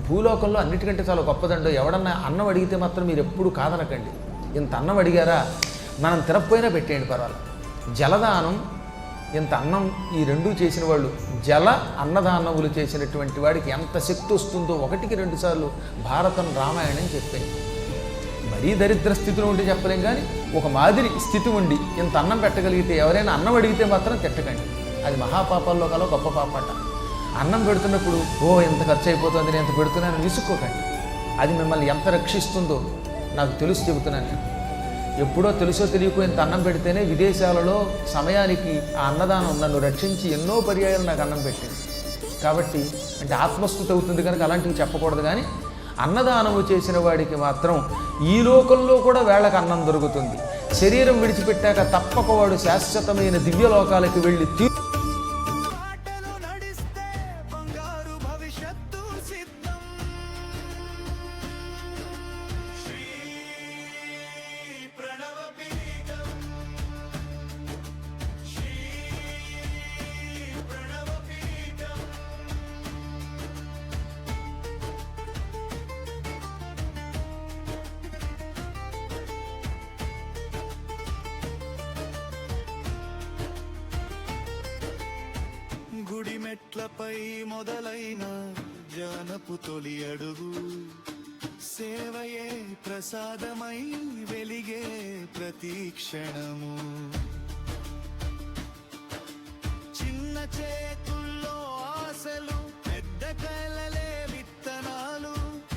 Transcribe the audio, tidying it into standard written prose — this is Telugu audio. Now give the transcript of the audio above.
భూలోకంలో అన్నిటికంటే చాలా గొప్పదండో. ఎవడన్నా అన్నం అడిగితే మాత్రం మీరు ఎప్పుడు కాదనకండి. ఇంత అన్నం అడిగారా, మనం తినకపోయినా పెట్టేయండి పర్వాలేదు. జలదానం, ఇంత అన్నం, ఈ రెండూ చేసిన వాళ్ళు, జల అన్నదానములు చేసినటువంటి వాడికి ఎంత శక్తి వస్తుందో 1కి 2 సార్లు భారతం రామాయణం చెప్పాయి. మరీ దరిద్ర స్థితిలో ఉంటే చెప్పలేం, కానీ ఒక మాదిరి స్థితి ఉండి ఇంత అన్నం పెట్టగలిగితే ఎవరైనా అన్నం అడిగితే మాత్రం తిట్టకండి. అది మహాపాపాల్లో కల గొప్ప పాపట. అన్నం పెడుతున్నప్పుడు ఎంత ఖర్చు అయిపోతుంది, నేను ఎంత పెడుతున్నానని విసుక్కోకండి. అది మిమ్మల్ని ఎంత రక్షిస్తుందో నాకు తెలుసు చెబుతున్నాను నేను. ఎప్పుడో తెలుసో తెలియకో ఇంత అన్నం పెడితేనే విదేశాలలో సమయానికి ఆ అన్నదానం నన్ను రక్షించి ఎన్నో పర్యాయాలు నాకు అన్నం పెట్టింది. కాబట్టి అంటే ఆత్మస్థుతి అవుతుంది కనుక అలాంటివి చెప్పకూడదు. కానీ అన్నదానము చేసిన వాడికి మాత్రం ఈ లోకంలో కూడా వేళకు అన్నం దొరుకుతుంది. శరీరం విడిచిపెట్టాక తప్పక వాడు శాశ్వతమైన దివ్యలోకాలకి వెళ్ళి గుడి మెట్లపై మొదలైన జానపు తొలి అడుగు, సేవయే ప్రసాదమై వెలిగే ప్రతి క్షణము. చిన్న చేతు